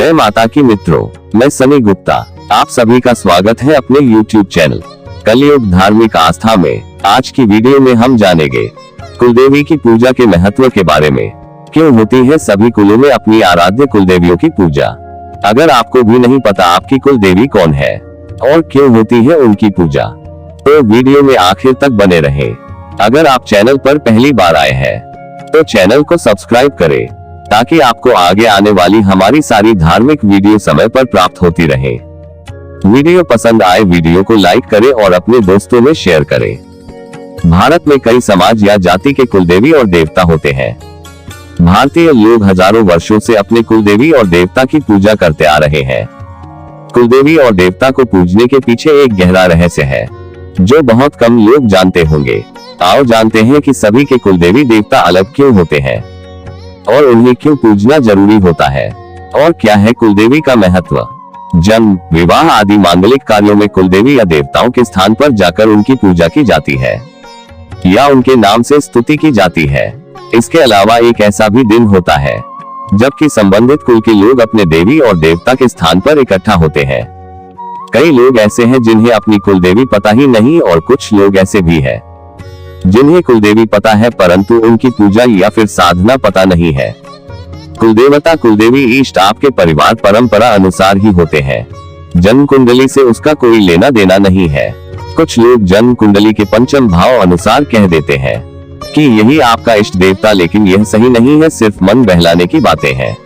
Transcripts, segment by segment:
जय माता की मित्रों, मैं सनी गुप्ता। आप सभी का स्वागत है अपने YouTube चैनल कलयुग धार्मिक आस्था में। आज की वीडियो में हम जानेंगे कुलदेवी की पूजा के महत्व के बारे में। क्यों होती है सभी कुलों में अपनी आराध्य कुलदेवियों की पूजा? अगर आपको भी नहीं पता आपकी कुलदेवी कौन है और क्यों होती है उनकी पूजा, तो वीडियो में आखिर तक बने रहें। अगर आप चैनल पर पहली बार आए हैं तो चैनल को सब्सक्राइब करें ताकि आपको आगे आने वाली हमारी सारी धार्मिक वीडियो समय पर प्राप्त होती रहे। वीडियो पसंद आए वीडियो को लाइक करें और अपने दोस्तों में शेयर करें। भारत में कई समाज या जाति के कुलदेवी और देवता होते हैं। भारतीय लोग हजारों वर्षों से अपने कुलदेवी और देवता की पूजा करते आ रहे हैं। कुलदेवी और देवता को पूजने के पीछे एक गहरा रहस्य है जो बहुत कम लोग जानते होंगे। आओ जानते हैं कि सभी के कुलदेवी देवता अलग क्यों होते हैं और उन्हें क्यों पूजना जरूरी होता है और क्या है कुलदेवी का महत्व। जन्म, विवाह आदि मांगलिक कार्यों में कुलदेवी या देवताओं के स्थान पर जाकर उनकी पूजा की जाती है या उनके नाम से स्तुति की जाती है। इसके अलावा एक ऐसा भी दिन होता है जबकि संबंधित कुल के लोग अपने देवी और देवता के स्थान पर इकट्ठा होते हैं। कई लोग ऐसे हैं जिन्हें अपनी कुलदेवी पता ही नहीं और कुछ लोग ऐसे भी हैं जिन्हें कुलदेवी पता है परंतु उनकी पूजा या फिर साधना पता नहीं है। कुलदेवता कुलदेवी इष्ट आपके परिवार परंपरा अनुसार ही होते हैं। जन्म कुंडली से उसका कोई लेना देना नहीं है। कुछ लोग जन्म कुंडली के पंचम भाव अनुसार कह देते हैं कि यही आपका इष्ट देवता, लेकिन यह सही नहीं है, सिर्फ मन बहलाने की बातें हैं।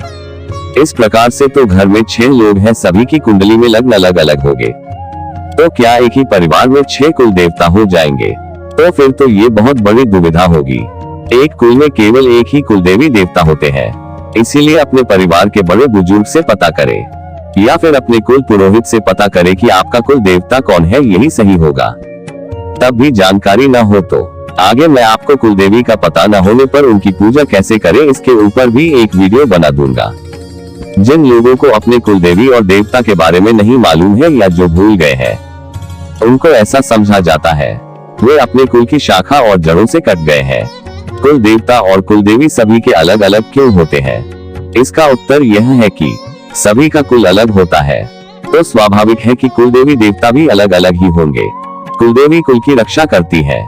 इस प्रकार से तो घर में 6 लोग हैं, सभी की कुंडली में लग्न अलग अलग होंगे, तो क्या एक ही परिवार में 6 कुल देवता हो जाएंगे? तो फिर तो ये बहुत बड़ी दुविधा होगी। एक कुल में केवल एक ही कुलदेवी देवता होते हैं। इसीलिए अपने परिवार के बड़े बुजुर्ग से पता करें या फिर अपने कुल पुरोहित से पता करें कि आपका कुल देवता कौन है, यही सही होगा। तब भी जानकारी न हो तो आगे मैं आपको कुलदेवी का पता न होने पर उनकी पूजा कैसे करें इसके ऊपर भी एक वीडियो बना दूंगा। जिन लोगों को अपने कुलदेवी और देवता के बारे में नहीं मालूम है या जो भूल गए हैं, उनको ऐसा समझा जाता है वे अपने कुल की शाखा और जड़ों से कट गए हैं। कुल देवता और कुलदेवी सभी के अलग अलग क्यों होते हैं? इसका उत्तर यह है कि सभी का कुल अलग होता है तो स्वाभाविक है कि कुलदेवी देवता भी अलग अलग ही होंगे। कुलदेवी कुल की रक्षा करती है।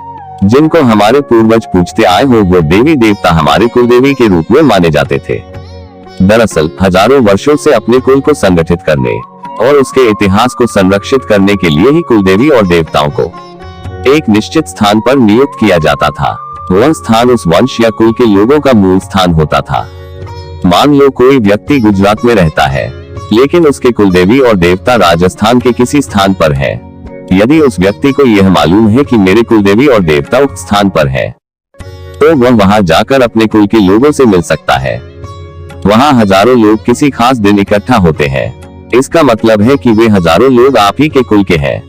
जिनको हमारे पूर्वज पूजते आए हो वो देवी देवता हमारे कुलदेवी के रूप में माने जाते थे। दरअसल हजारों वर्षों से अपने कुल को संगठित करने और उसके इतिहास को संरक्षित करने के लिए ही कुलदेवी और देवताओं को एक निश्चित स्थान पर नियुक्त किया जाता था। वह स्थान उस वंश या कुल के लोगों का मूल स्थान होता था। मान लो कोई व्यक्ति गुजरात में रहता है लेकिन उसके कुलदेवी और देवता राजस्थान के किसी स्थान पर है। यदि उस व्यक्ति को यह मालूम है कि मेरे कुलदेवी और देवता उस स्थान पर है तो वह वहां जाकर अपने कुल के लोगों से मिल सकता है। वहां हजारों लोग किसी खास दिन इकट्ठा होते हैं। इसका मतलब है कि वे हजारों लोग आप ही के कुल के हैं।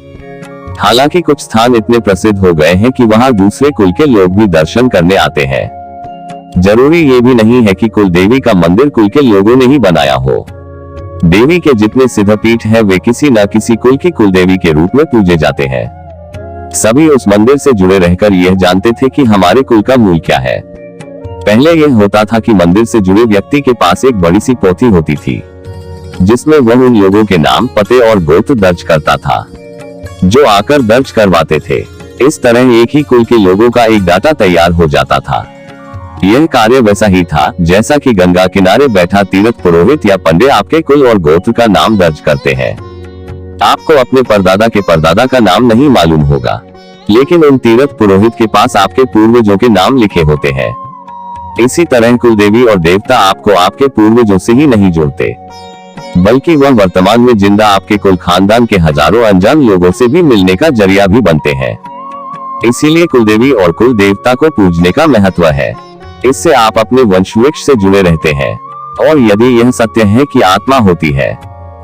हालांकि कुछ स्थान इतने प्रसिद्ध हो गए हैं कि वहां दूसरे कुल के लोग भी दर्शन करने आते हैं। जरूरी ये भी नहीं है कि कुलदेवी का मंदिर कुल के लोगों ने ही बनाया हो। देवी के जितने सिद्धपीठ हैं वे किसी न किसी कुल की कुलदेवी के रूप में पूजे जाते हैं। सभी उस मंदिर से जुड़े रहकर यह जानते थे कि हमारे कुल का मूल क्या है। पहले यह होता था कि मंदिर से जुड़े व्यक्ति के पास एक बड़ी सी पोथी होती थी जिसमें वह उन लोगों के नाम, पते और गोत्र दर्ज करता था जो आकर दर्ज करवाते थे। इस तरह एक ही कुल के लोगों का एक डाटा तैयार हो जाता था। यह कार्य वैसा ही था जैसा कि गंगा किनारे बैठा तीर्थ पुरोहित या पंडित आपके कुल और गोत्र का नाम दर्ज करते हैं। आपको अपने परदादा के परदादा का नाम नहीं मालूम होगा लेकिन उन तीर्थ पुरोहित के पास आपके पूर्वजों के नाम लिखे होते हैं। इसी तरह कुलदेवी और देवता आपको आपके पूर्वजों से ही नहीं जोड़ते बल्कि वह वर्तमान में जिंदा आपके कुल खानदान के हजारों अनजान लोगों से भी मिलने का जरिया भी बनते हैं। इसीलिए कुलदेवी और कुल देवता को पूजने का महत्व है। इससे आप अपने वंशवृक्ष से जुड़े रहते हैं और यदि यह सत्य है कि आत्मा होती है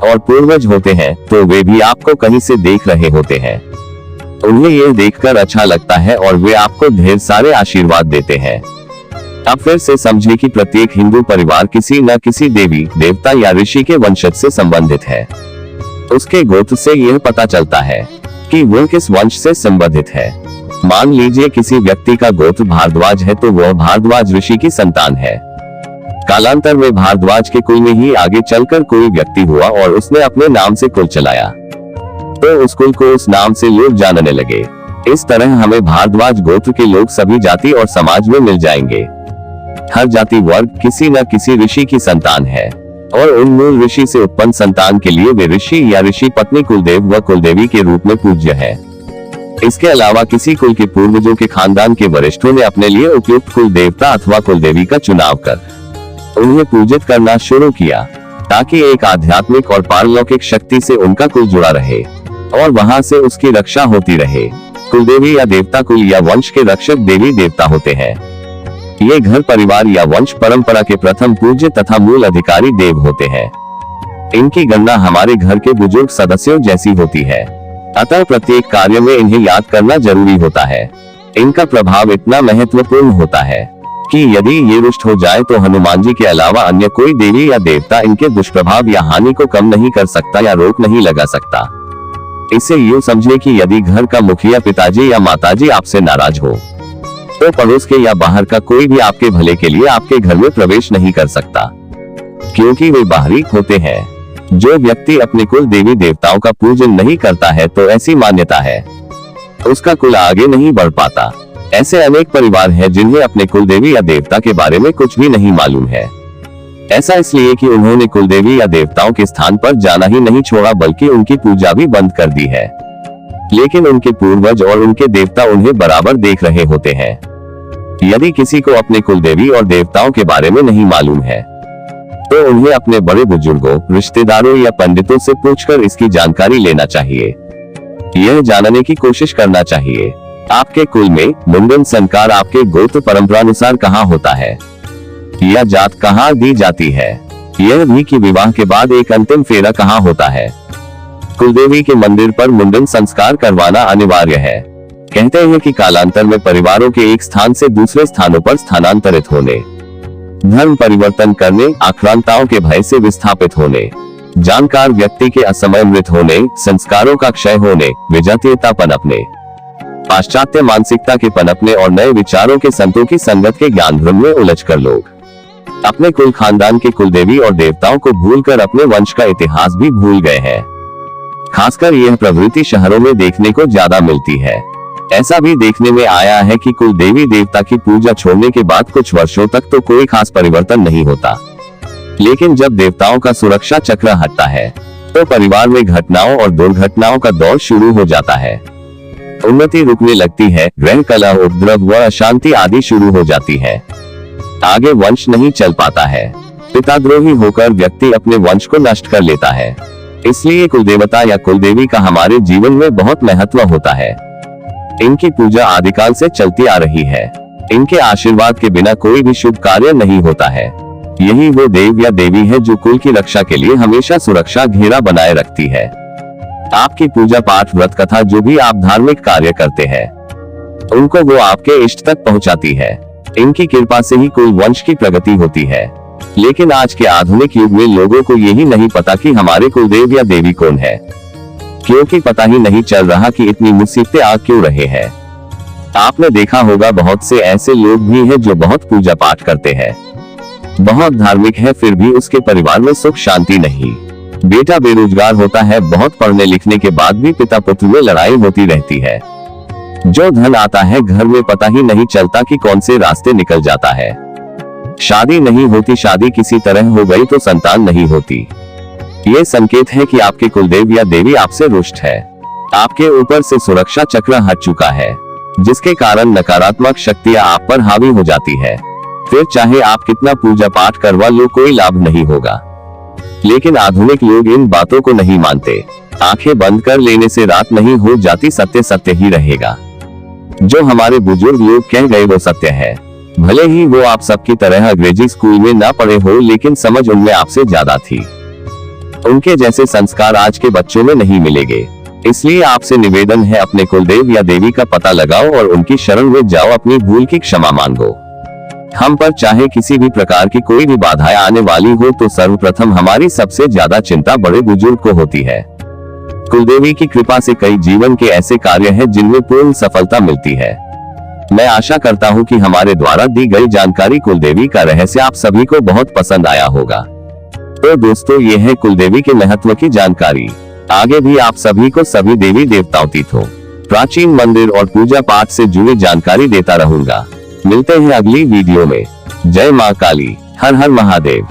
और पूर्वज होते हैं तो वे भी आपको कहीं से देख रहे होते हैं। उन्हें यह देखकर अच्छा लगता है और वे आपको ढेर सारे आशीर्वाद देते हैं। अब फिर से समझे कि प्रत्येक हिंदू परिवार किसी न किसी देवी देवता या ऋषि के वंशज से संबंधित है। उसके गोत्र से यह पता चलता है कि वह किस वंश से संबंधित है। मान लीजिए किसी व्यक्ति का गोत्र भारद्वाज है तो वह भारद्वाज ऋषि की संतान है। कालांतर में भारद्वाज के कुल में ही आगे चलकर कोई व्यक्ति हुआ और उसने अपने नाम से कुल चलाया, तो उस कुल को उस नाम से लोग जानने लगे। इस तरह हमें भारद्वाज गोत्र के लोग सभी जाति और समाज में मिल जाएंगे। हर जाति वर्ग किसी न किसी ऋषि की संतान है और उन मूल ऋषि से उत्पन्न संतान के लिए वे ऋषि या ऋषि पत्नी कुलदेव व कुलदेवी के रूप में पूज्य है। इसके अलावा किसी कुल के पूर्वजों के खानदान के वरिष्ठों ने अपने लिए उपयुक्त कुल देवता अथवा कुलदेवी का चुनाव कर उन्हें पूजित करना शुरू किया, ताकि एक आध्यात्मिक और पारलौकिक शक्ति से उनका कुल जुड़ा रहे और वहां से उसकी रक्षा होती रहे। कुलदेवी या देवता कुल या वंश के रक्षक देवी देवता होते हैं। ये घर परिवार या वंश परंपरा के प्रथम पूज्य तथा मूल अधिकारी देव होते हैं। इनकी गणना हमारे घर के बुजुर्ग सदस्यों जैसी होती है, अतः प्रत्येक कार्य में इन्हें याद करना जरूरी होता है। इनका प्रभाव इतना महत्वपूर्ण होता है कि यदि ये रुष्ट हो जाए तो हनुमान जी के अलावा अन्य कोई देवी या देवता इनके दुष्प्रभाव या हानि को कम नहीं कर सकता या रोक नहीं लगा सकता। इसे यूं समझे कि यदि घर का मुखिया पिताजी या माताजी आपसे नाराज हो तो पड़ोस के या बाहर का कोई भी आपके भले के लिए आपके घर में प्रवेश नहीं कर सकता, क्योंकि वे बाहरी होते हैं। जो व्यक्ति अपने कुल देवी देवताओं का पूजन नहीं करता है तो ऐसी मान्यता है उसका कुल आगे नहीं बढ़ पाता। ऐसे अनेक परिवार हैं जिन्हें अपने कुल देवी या देवता के बारे में कुछ भी नहीं मालूम है। ऐसा इसलिए कि उन्होंने कुल देवी या देवताओं के स्थान पर जाना ही नहीं छोड़ा, बल्कि उनकी पूजा भी बंद कर दी है। लेकिन उनके पूर्वज और उनके देवता उन्हें बराबर देख रहे होते हैं। यदि किसी को अपने कुल देवी और देवताओं के बारे में नहीं मालूम है तो उन्हें अपने बड़े बुजुर्गों, रिश्तेदारों या पंडितों से पूछकर इसकी जानकारी लेना चाहिए। यह जानने की कोशिश करना चाहिए आपके कुल में मुंडन संस्कार आपके गोत्र परंपरानुसार कहाँ होता है या जात कहाँ दी जाती है। यह भी कि विवाह के बाद एक अंतिम फेरा कहाँ होता है। कुलदेवी के मंदिर पर मुंडन संस्कार करवाना अनिवार्य है। कहते हैं कि कालांतर में परिवारों के एक स्थान से दूसरे स्थानों पर स्थानांतरित होने, धर्म परिवर्तन करने, आक्रांताओं के भय से विस्थापित होने, जानकार व्यक्ति के असमय मृत होने, संस्कारों का क्षय होने, विजातीयता पनपने, पाश्चात्य मानसिकता के पनपने और नए विचारों के संतों की संगत के ज्ञान भ्रम में उलझकर लोग अपने कुल खानदान के कुलदेवी और देवताओं को भूलकर अपने वंश का इतिहास भी भूल गए हैं। खासकर यह प्रवृत्ति शहरों में देखने को ज्यादा मिलती है। ऐसा भी देखने में आया है कि कुल देवी देवता की पूजा छोड़ने के बाद कुछ वर्षों तक तो कोई खास परिवर्तन नहीं होता, लेकिन जब देवताओं का सुरक्षा चक्र हटता है तो परिवार में घटनाओं और दुर्घटनाओं का दौर शुरू हो जाता है। उन्नति रुकने लगती है, ग्रह कलह, उपद्रव व अशांति आदि शुरू हो जाती है। आगे वंश नहीं चल पाता है। पिताद्रोही होकर व्यक्ति अपने वंश को नष्ट कर लेता है। इसलिए कुलदेवता या कुलदेवी का हमारे जीवन में बहुत महत्व होता है। इनकी पूजा आदिकाल से चलती आ रही है। इनके आशीर्वाद के बिना कोई भी शुभ कार्य नहीं होता है। यही वो देव या देवी है जो कुल की रक्षा के लिए हमेशा सुरक्षा घेरा बनाए रखती है। आपकी पूजा पाठ, व्रत, कथा, जो भी आप धार्मिक कार्य करते हैं उनको वो आपके इष्ट तक पहुंचाती है। इनकी कृपा से ही कुल वंश की प्रगति होती है। लेकिन आज के आधुनिक युग में लोगों को यही नहीं पता कि हमारे कुलदेव या देवी कौन है, क्योंकि पता ही नहीं चल रहा कि इतनी मुसीबतें आ क्यों रहे हैं। आपने देखा होगा बहुत से ऐसे लोग भी हैं जो बहुत पूजा पाठ करते हैं, बहुत धार्मिक है, फिर भी उसके परिवार में सुख शांति नहीं। बेटा बेरोजगार होता है, बहुत पढ़ने लिखने के बाद भी पिता पुत्र में लड़ाई होती रहती है। जो धन आता है घर में पता ही नहीं चलता कि कौन से रास्ते निकल जाता है। शादी नहीं होती, शादी किसी तरह हो गई तो संतान नहीं होती। ये संकेत है कि आपके कुलदेव या देवी आपसे रुष्ट है। आपके ऊपर से सुरक्षा चक्र हट चुका है, जिसके कारण नकारात्मक शक्तियां आप पर हावी हो जाती है। फिर चाहे आप कितना पूजा पाठ करवा लो, कोई लाभ नहीं होगा। लेकिन आधुनिक लोग इन बातों को नहीं मानते। आंखें बंद कर लेने से रात नहीं हो जाती, सत्य सत्य ही रहेगा। जो हमारे बुजुर्ग लोग कह गए वो सत्य है। भले ही वो आप सबकी तरह अंग्रेजी स्कूल में ना पढ़े हो, लेकिन समझ उनमें आपसे ज्यादा थी। उनके जैसे संस्कार आज के बच्चों में नहीं मिलेंगे। इसलिए आपसे निवेदन है, अपने कुलदेव या देवी का पता लगाओ और उनकी शरण में जाओ, अपनी भूल की क्षमा मांगो। हम पर चाहे किसी भी प्रकार की कोई भी बाधाएं आने वाली हो तो सर्वप्रथम हमारी सबसे ज्यादा चिंता बड़े बुजुर्ग को होती है। कुलदेवी की कृपा से कई जीवन के ऐसे कार्य हैं जिनमें पूर्ण सफलता मिलती है। मैं आशा करता हूँ कि हमारे द्वारा दी गई जानकारी कुलदेवी का रहस्य आप सभी को बहुत पसंद आया होगा। तो दोस्तों, ये है कुलदेवी के महत्व की जानकारी। आगे भी आप सभी को सभी देवी देवताओं तीर्थों, प्राचीन मंदिर और पूजा पाठ से जुड़ी जानकारी देता रहूंगा। मिलते हैं अगली वीडियो में। जय माँ काली, हर हर महादेव।